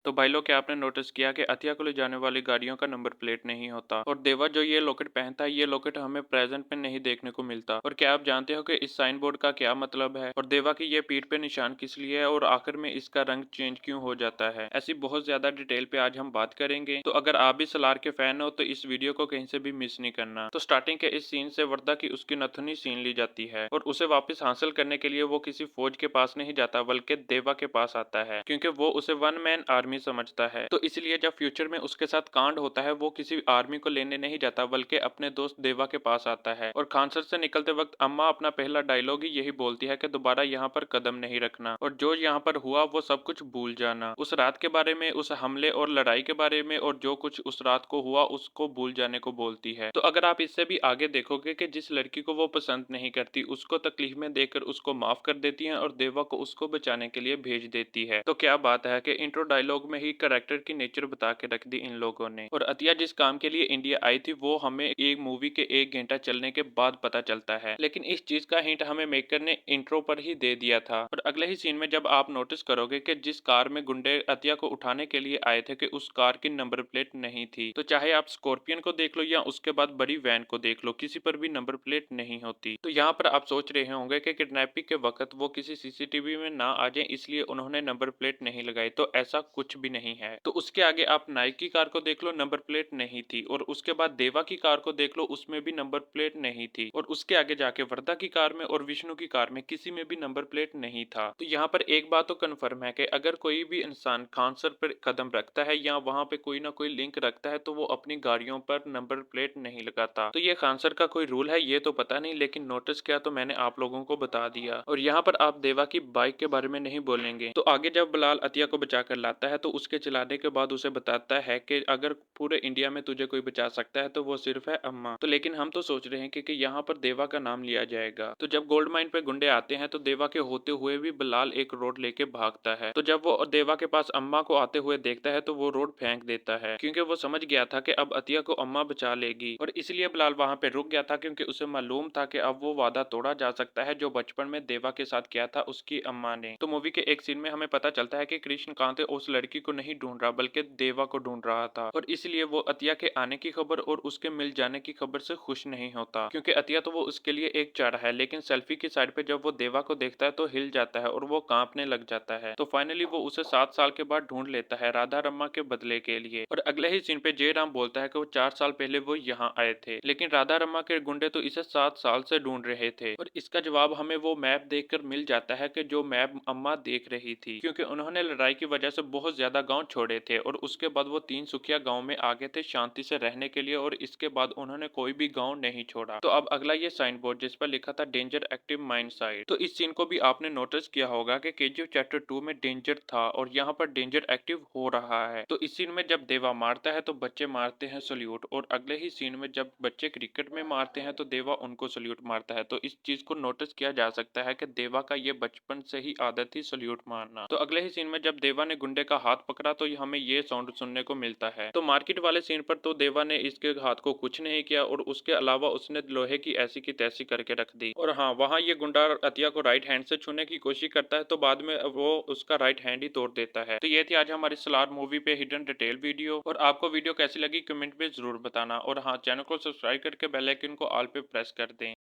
तो भाई लोग क्या आपने नोटिस किया कि अतिया को ले जाने वाली गाड़ियों का नंबर प्लेट नहीं होता और देवा जो ये लॉकेट पहनता है ये लॉकेट हमें प्रेजेंट में नहीं देखने को मिलता। और क्या आप जानते हो कि इस साइन बोर्ड का क्या मतलब है और देवा की ये पीठ पे निशान किस लिए है और आखिर में इसका रंग चेंज क्यों हो जाता है। ऐसी बहुत ज्यादा डिटेल पे आज हम बात करेंगे। तो अगर आप भी सलार के फैन हो तो इस वीडियो को कहीं से भी मिस नहीं करना। तो स्टार्टिंग के इस सीन से वर्दा की उसकी नथुनी सीन ली जाती है और उसे वापस हासिल करने के लिए वो किसी फौज के पास नहीं जाता बल्कि देवा के पास आता है क्योंकि वो उसे वन मैन आर्मी समझता है। तो इसलिए जब फ्यूचर में उसके साथ कांड होता है वो किसी आर्मी को लेने नहीं जाता बल्कि अपने दोस्त देवा के पास आता है। और खानसर से निकलते वक्त अम्मा अपना पहला डायलॉग ही यही बोलती है कि दोबारा यहाँ पर कदम नहीं रखना और जो यहाँ पर हुआ वो सब कुछ भूल जाना। उस रात के बारे में, उस हमले और लड़ाई के बारे में और जो कुछ उस रात को हुआ उसको भूल जाने को बोलती है। तो अगर आप इससे भी आगे देखोगे कि जिस लड़की को वो पसंद नहीं करती उसको तकलीफ में देखकर उसको माफ कर देती है और देवा को उसको बचाने के लिए भेज देती है। तो क्या बात है कि इंट्रो डायलॉग में ही करेक्टर की नेचर बता के रख दी इन लोगों ने। और अतिया जिस काम के लिए इंडिया आई थी वो हमें एक मूवी के 1 घंटा चलने के बाद पता चलता है, लेकिन इस चीज का हिंट हमें मेकर ने इंट्रो पर ही दे दिया था। और अगले ही सीन में जब आप नोटिस करोगे कि जिस कार में गुंडे अतिया को उठाने के लिए आए थे कि उस कार की नंबर प्लेट नहीं थी। तो चाहे आप स्कॉर्पियन को देख लो या उसके बाद बड़ी वैन को देख लो, किसी पर भी नंबर प्लेट नहीं होती। तो यहाँ पर आप सोच रहे होंगे कि किडनैपिंग के वक्त वो किसी सीसीटीवी में ना आ जाए इसलिए उन्होंने नंबर प्लेट नहीं लगाई। तो ऐसा कुछ भी नहीं है। तो उसके आगे आप नाइक की कार को देख लो, नंबर प्लेट नहीं थी। और उसके बाद देवा की कार को देख लो, उसमें भी नंबर प्लेट नहीं थी। और उसके आगे जाके वर्दा की कार में और विष्णु की कार में किसी में भी नंबर प्लेट नहीं था। तो यहाँ पर एक बात तो कन्फर्म है कि अगर कोई भी इंसान खानसर पर कदम रखता है या वहां पे कोई ना कोई लिंक रखता है तो वो अपनी गाड़ियों पर नंबर प्लेट नहीं लगाता। तो ये खानसर का कोई रूल है ये तो पता नहीं, लेकिन नोटिस किया तो मैंने आप लोगों को बता दिया। और यहाँ पर आप देवा की बाइक के बारे में नहीं बोलेंगे। तो आगे जब बिलाल अतिया को बचा कर लाता है तो उसके चलाने के बाद उसे बताता है कि अगर पूरे इंडिया में तुझे कोई बचा सकता है तो वो सिर्फ है अम्मा। तो लेकिन हम तो सोच रहे हैं कि यहाँ पर देवा का नाम लिया जाएगा। तो जब गोल्ड माइन पे गुंडे आते हैं तो देवा के होते हुए भी बिलाल एक रोड लेके भागता है। तो जब वो देवा के पास अम्मा को आते हुए देखता है तो वो रोड फेंक देता है क्योंकि वो समझ गया था कि अब अतिया को अम्मा बचा लेगी। और इसलिए बिलाल वहां पे रुक गया था क्योंकि उसे मालूम था कि अब वो वादा तोड़ा जा सकता है जो बचपन में देवा के साथ किया था उसकी अम्मा ने। तो मूवी के एक सीन में हमें पता चलता है कि कृष्णकांत उस लड़की को नहीं ढूंढ रहा बल्कि देवा को ढूंढ रहा था। और इसलिए वो अतिया के आने की खबर और उसके मिल जाने की खबर से खुश नहीं होता क्योंकि अतिया तो वो उसके लिए एक चारा है। लेकिन सेल्फी की साइड पे जब वो देवा को देखता है तो हिल जाता है और वो कांपने लग जाता है। तो फाइनली वो उसे 7 साल के बाद ढूंढ लेता है राधा रम्मा के बदले के लिए। और अगले ही सीन पे जय राम बोलता है कि वो 4 साल पहले वो यहाँ आए थे लेकिन राधा रम्मा के गुंडे तो इसे 7 साल से ढूंढ रहे थे। और इसका जवाब हमें वो मैप देखकर मिल जाता है कि जो मैप अम्मा देख रही थी क्योंकि उन्होंने लड़ाई की वजह से बहुत ज्यादा गांव छोड़े थे और उसके बाद वो 3 सुखिया गांव में आ गए थे शांति से रहने के लिए और इसके बाद उन्होंने कोई भी गांव नहीं छोड़ा। तो अब अगला ये साइन बोर्ड जिस पर लिखा था डेंजर एक्टिव माइंड साइड। तो इस सीन को भी आपने नोटिस किया होगा कि केजीएफ चैप्टर 2 में डेंजर था और यहाँ पर डेंजर एक्टिव हो रहा है। तो इस सीन में जब देवा मारता है तो बच्चे मारते हैं सल्यूट और अगले ही सीन में जब बच्चे क्रिकेट में मारते हैं तो देवा उनको सल्यूट मारता है। तो इस चीज को नोटिस किया जा सकता है कि देवा का ये बचपन से ही आदत थी सल्यूट मारना। तो अगले ही सीन में जब देवा ने गुंडे का हाथ पकड़ा तो हमें ये साउंड सुनने को मिलता है। तो मार्केट वाले सीन पर तो देवा ने इसके हाथ को कुछ नहीं किया और उसके अलावा उसने लोहे की ऐसी की तैसी करके रख दी। और हाँ, वहाँ ये गुंडा अतिया को राइट हैंड से छूने की कोशिश करता है तो बाद में वो उसका राइट हैंड ही तोड़ देता है। तो ये थी आज हमारी सलार मूवी पे हिडन डिटेल वीडियो। और आपको वीडियो कैसी लगी कमेंट में जरूर बताना। और हाँ, चैनल को सब्सक्राइब करके बेल आइकन को ऑल पे प्रेस कर दें।